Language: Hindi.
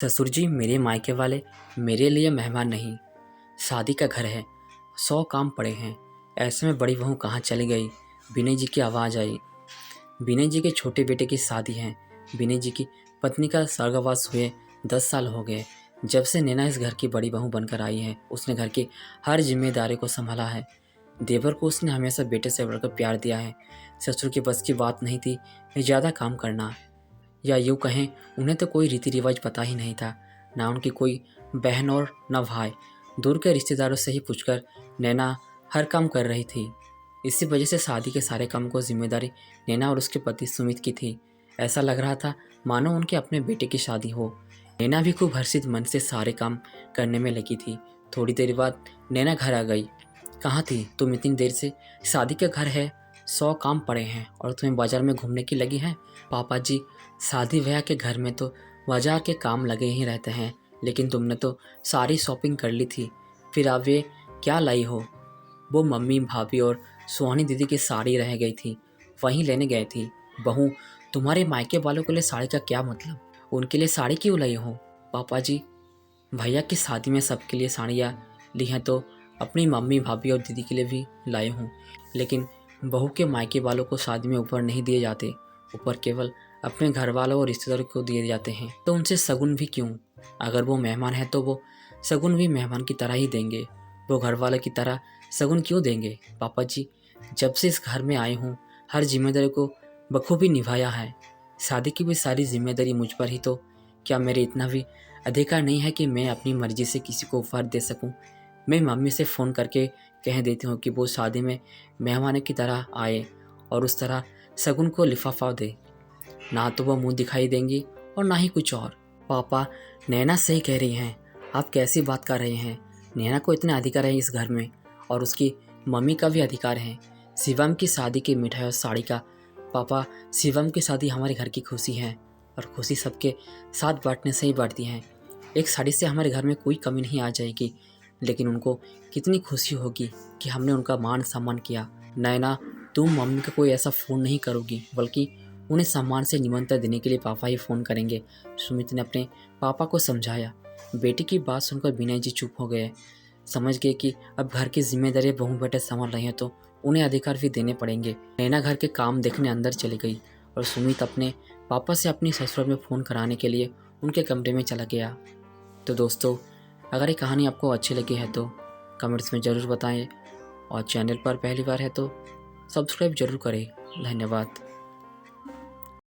ससुर जी, मेरे मायके वाले मेरे लिए मेहमान नहीं, शादी का घर है। 100 काम पड़े हैं। ऐसे में बड़ी बहू कहाँ चली गई? विनय जी की आवाज़ आई। विनय जी के छोटे बेटे की शादी है। विनय जी की पत्नी का स्वर्गवास हुए 10 साल हो गए। जब से नैना इस घर की बड़ी बहू बनकर आई है, उसने घर की हर जिम्मेदारी को संभाला है। देवर को उसने हमेशा बेटे से बढ़कर प्यार दिया है। ससुर की बस की बात नहीं थी ज़्यादा काम करना, या यूँ कहें उन्हें तो कोई रीति रिवाज पता ही नहीं था, ना उनकी कोई बहन और न भाई। दूर के रिश्तेदारों से ही पूछकर नैना हर काम कर रही थी। इसी वजह से शादी के सारे काम को जिम्मेदारी नैना और उसके पति सुमित की थी। ऐसा लग रहा था मानो उनके अपने बेटे की शादी हो। नैना भी खूब हर्षित मन से सारे काम करने में लगी थी। थोड़ी देर बाद नैना घर आ गई। कहाँ थी तुम इतनी देर से? शादी का घर है, 100 काम पड़े हैं और तुम्हें बाजार में घूमने की लगी है? पापा जी, शादी ब्याह के घर में तो बाजार के काम लगे ही रहते हैं, लेकिन तुमने तो सारी शॉपिंग कर ली थी, फिर आप ये क्या लाई हो? वो मम्मी भाभी और सुहानी दीदी की साड़ी रह गई थी, वहीं लेने गए थी। बहू, तुम्हारे मायके वालों के लिए साड़ी का क्या मतलब? उनके लिए साड़ी क्यों लाई हो? पापा जी, भैया की शादी में सबके लिए साड़ियाँ ली हैं तो अपनी मम्मी भाभी और दीदी के लिए भी लाई हूँ, लेकिन बहू के मायके वालों को शादी में ऊपर नहीं दिए जाते। ऊपर केवल अपने घर वालों और रिश्तेदारों को दिए जाते हैं। तो उनसे शगुन भी क्यों? अगर वो मेहमान है तो वो शगुन भी मेहमान की तरह ही देंगे। वो घर वाले की तरह शगुन क्यों देंगे? पापा जी, जब से इस घर में आए हूँ हर जिम्मेदारी को बखूबी निभाया है। शादी की भी सारी जिम्मेदारी मुझ पर ही, तो क्या मेरे इतना भी अधिकार नहीं है कि मैं अपनी मर्जी से किसी को उपहार दे सकूं? मैं मम्मी से फ़ोन करके कह देती हूँ कि वो शादी में मेहमानों की तरह आए और उस तरह शगुन को लिफाफा दे। ना तो वो मुंह दिखाई देंगी और ना ही कुछ और। पापा, नैना सही कह रही हैं। आप कैसी बात कर रहे हैं? नैना को इतना अधिकार है इस घर में, और उसकी मम्मी का भी अधिकार है। शिवम की शादी की मिठाई और साड़ी का। पापा, शिवम की शादी हमारे घर की खुशी है, और खुशी सबके साथ बांटने से ही बांटती हैं। एक साड़ी से हमारे घर में कोई कमी नहीं आ जाएगी, लेकिन उनको कितनी खुशी होगी कि हमने उनका मान सम्मान किया। नैना, तुम मम्मी को कोई ऐसा फ़ोन नहीं करोगी, बल्कि उन्हें सम्मान से निमंत्रण देने के लिए पापा ही फ़ोन करेंगे। सुमित ने अपने पापा को समझाया। बेटी की बात सुनकर विनय जी चुप हो गए। समझ गए कि अब घर की जिम्मेदारी बहू बेटे संभाल रहे हैं तो उन्हें अधिकार भी देने पड़ेंगे। नैना घर के काम देखने अंदर चली गई और सुमित अपने पापा से अपनी ससुराल में फ़ोन कराने के लिए उनके कमरे में चला गया। तो दोस्तों, अगर ये कहानी आपको अच्छी लगी है तो कमेंट्स में ज़रूर बताएं, और चैनल पर पहली बार है तो सब्सक्राइब जरूर करें। धन्यवाद।